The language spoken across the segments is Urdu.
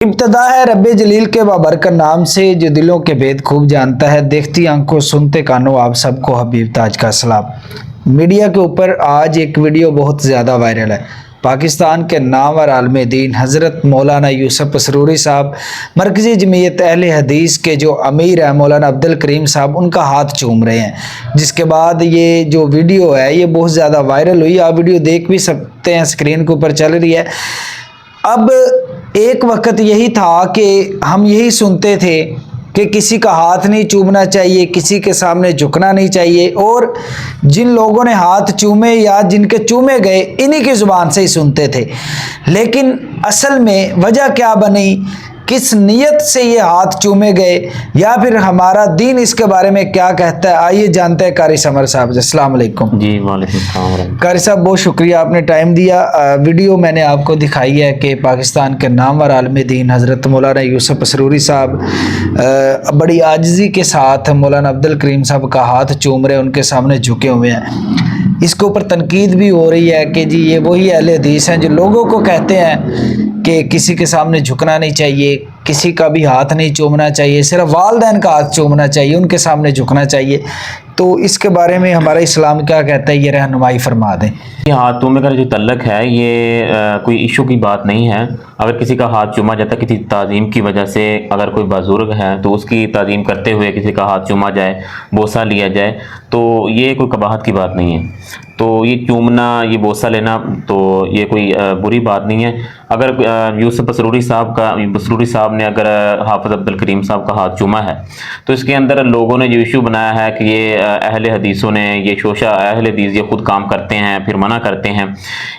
ابتدا ہے رب جلیل کے بابرکت نام سے جو دلوں کے بھید خوب جانتا ہے، دیکھتی آنکھوں سنتے کانوں آپ سب کو حبیب تاج کا سلام۔ میڈیا کے اوپر آج ایک ویڈیو بہت زیادہ وائرل ہے۔ پاکستان کے نامور عالم دین حضرت مولانا یوسف پسروری صاحب، مرکزی جمعیت اہل حدیث کے جو امیر ہیں مولانا عبدالکریم صاحب، ان کا ہاتھ چوم رہے ہیں، جس کے بعد یہ جو ویڈیو ہے یہ بہت زیادہ وائرل ہوئی۔ آپ ویڈیو دیکھ بھی سکتے ہیں، اسکرین کے اوپر چل رہی ہے۔ اب ایک وقت یہی تھا کہ ہم یہی سنتے تھے کہ کسی کا ہاتھ نہیں چومنا چاہیے، کسی کے سامنے جھکنا نہیں چاہیے، اور جن لوگوں نے ہاتھ چومے یا جن کے چومے گئے انہی کی زبان سے ہی سنتے تھے۔ لیکن اصل میں وجہ کیا بنی، کس نیت سے یہ ہاتھ چومے گئے، یا پھر ہمارا دین اس کے بارے میں کیا کہتا ہے، آئیے جانتے ہیں قاری سمر صاحب۔ السلام علیکم۔ جی وعلیکم السلام۔ قاری صاحب بہت شکریہ، آپ نے ٹائم دیا۔ ویڈیو میں نے آپ کو دکھائی ہے کہ پاکستان کے نامور عالم دین حضرت مولانا یوسف پسروری صاحب بڑی عاجزی کے ساتھ مولانا عبدالکریم صاحب کا ہاتھ چوم رہے، ان کے سامنے جھکے ہوئے ہیں۔ اس کے اوپر تنقید بھی ہو رہی ہے کہ جی یہ وہی اہل حدیث ہیں جو لوگوں کو کہتے ہیں کہ کسی کے سامنے جھکنا نہیں چاہیے، کسی کا بھی ہاتھ نہیں چومنا چاہیے، صرف والدین کا ہاتھ چومنا چاہیے، ان کے سامنے جھکنا چاہیے۔ تو اس کے بارے میں ہمارا اسلام کیا کہتا ہے، یہ رہنمائی فرما دیں۔ یہ ہاتھ چومے کا جو تعلق ہے یہ کوئی ایشو کی بات نہیں ہے۔ اگر کسی کا ہاتھ چوما جاتا ہے کسی تعظیم کی وجہ سے، اگر کوئی بزرگ ہے تو اس کی تعظیم کرتے ہوئے کسی کا ہاتھ چوما جائے، بوسہ لیا جائے، تو یہ کوئی قباحت کی بات نہیں ہے۔ تو یہ چومنا، یہ بوسہ لینا تو یہ کوئی بری بات نہیں ہے۔ اگر یوسف پسروری صاحب نے اگر حافظ عبدالکریم صاحب کا ہاتھ چوما ہے تو اس کے اندر لوگوں نے جو ایشو بنایا ہے کہ یہ اہل حدیثوں نے، یہ شوشہ اہل حدیث یہ خود کام کرتے ہیں پھر منع کرتے ہیں،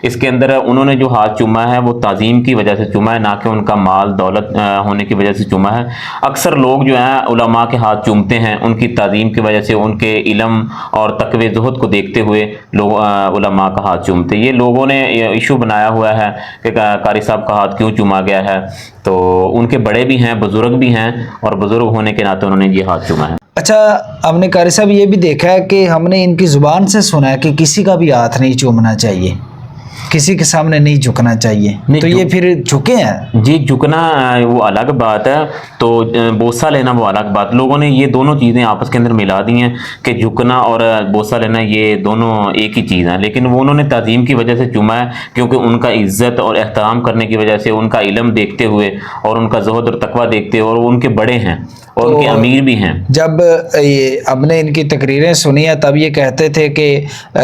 اس کے اندر انہوں نے جو ہاتھ چوما ہے وہ تعظیم کی وجہ سے چوما ہے، نہ کہ ان کا مال دولت ہونے کی وجہ سے چوما ہے۔ اکثر لوگ جو ہیں علماء کے ہاتھ چومتے ہیں ان کی تعظیم کی وجہ سے، ان کے علم اور تقوی زہد کو دیکھتے ہوئے لوگ علماء کا ہاتھ چومتے۔ یہ لوگوں نے ایشو بنایا ہوا ہے کہ قاری صاحب کا ہاتھ کیوں چوما گیا ہے، تو ان کے بڑے بھی ہیں، بزرگ بھی ہیں، اور بزرگ ہونے کے ناطے انہوں نے یہ ہاتھ چوما ہے۔ اچھا، ہم نے قاری صاحب یہ بھی دیکھا ہے کہ ہم نے ان کی زبان سے سنا ہے کہ کسی کا بھی ہاتھ نہیں چومنا چاہیے، کسی کے سامنے نہیں جھکنا چاہیے، تو یہ پھر جھکے ہیں؟ جی جھکنا وہ الگ بات ہے، تو بوسہ لینا وہ الگ بات۔ لوگوں نے یہ دونوں چیزیں آپس کے اندر ملا دی ہیں کہ جھکنا اور بوسہ لینا یہ دونوں ایک ہی چیز ہیں، لیکن وہ انہوں نے تعظیم کی وجہ سے چوما ہے، کیونکہ ان کا عزت اور احترام کرنے کی وجہ سے، ان کا علم دیکھتے ہوئے اور ان کا زہد اور تقویٰ دیکھتے ہوئے، اور ان کے بڑے ہیں اور ان کے امیر بھی ہیں۔ جب ہم نے ان کی تقریریں سنی ہیں تب یہ کہتے تھے کہ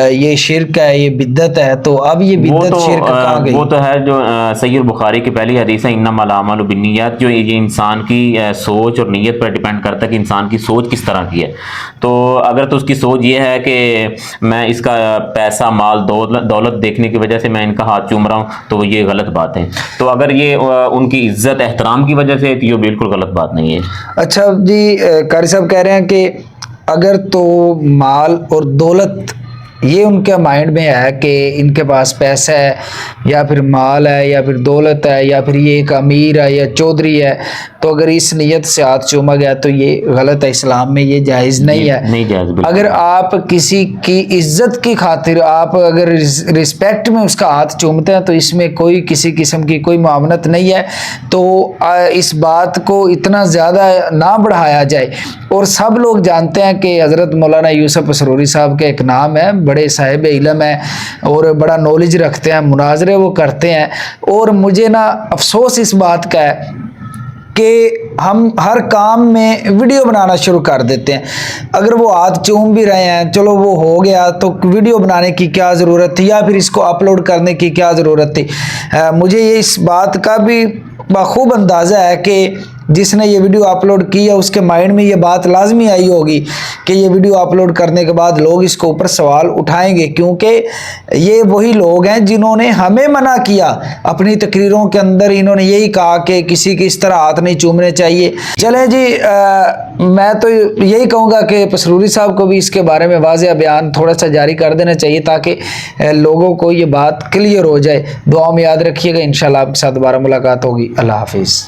یہ شرک ہے، یہ بدعت ہے، تو اب یہ بدعت شرک کہاں گئی؟ وہ تو ہے جو صحیح البخاری کی پہلی حدیث ہے، انما الاعمال بالنیات، جو یہ انسان کی سوچ اور نیت پر ڈیپینڈ کرتا ہے کہ انسان کی سوچ کس طرح کی ہے۔ تو اگر تو اس کی سوچ یہ ہے کہ میں اس کا پیسہ مال دولت دیکھنے کی وجہ سے میں ان کا ہاتھ چوم رہا ہوں، تو یہ غلط بات ہے۔ تو اگر یہ ان کی عزت احترام کی وجہ سے، تو یہ بالکل غلط بات نہیں ہے۔ اچھا جی، قاری صاحب کہہ رہے ہیں کہ اگر تو مال اور دولت یہ ان کے مائنڈ میں ہے کہ ان کے پاس پیسہ ہے یا پھر مال ہے یا پھر دولت ہے یا پھر یہ ایک امیر ہے یا چودھری ہے، تو اگر اس نیت سے ہاتھ چوما گیا تو یہ غلط ہے، اسلام میں یہ جائز نہیں ہے۔ نہیں جائز بالکل۔ اگر آپ کسی کی عزت کی خاطر آپ اگر رسپیکٹ میں اس کا ہاتھ چومتے ہیں تو اس میں کوئی کسی قسم کی کوئی معاونت نہیں ہے۔ تو اس بات کو اتنا زیادہ نہ بڑھایا جائے، اور سب لوگ جانتے ہیں کہ حضرت مولانا یوسف پسروری صاحب کا ایک نام ہے، بڑے صاحب علم ہیں اور بڑا نالج رکھتے ہیں، مناظرے وہ کرتے ہیں، اور مجھے نا افسوس اس بات کا ہے کہ ہم ہر کام میں ویڈیو بنانا شروع کر دیتے ہیں۔ اگر وہ ہاتھ چوم بھی رہے ہیں، چلو وہ ہو گیا، تو ویڈیو بنانے کی کیا ضرورت تھی، یا پھر اس کو اپلوڈ کرنے کی کیا ضرورت تھی۔ مجھے یہ اس بات کا بھی بخوب اندازہ ہے کہ جس نے یہ ویڈیو اپلوڈ کی ہے اس کے مائنڈ میں یہ بات لازمی آئی ہوگی کہ یہ ویڈیو اپلوڈ کرنے کے بعد لوگ اس کے اوپر سوال اٹھائیں گے، کیونکہ یہ وہی لوگ ہیں جنہوں نے ہمیں منع کیا۔ اپنی تقریروں کے اندر انہوں نے یہی کہا کہ کسی کی اس طرح ہاتھ نہیں چومنے چاہیے۔ چلیں جی، میں تو یہی کہوں گا کہ پسروری صاحب کو بھی اس کے بارے میں واضح بیان تھوڑا سا جاری کر دینا چاہیے تاکہ لوگوں کو یہ بات کلیئر ہو جائے۔ دعاؤں میں یاد رکھیے گا، انشاءاللہ آپ کے ساتھ دوبارہ ملاقات ہوگی۔ اللہ حافظ۔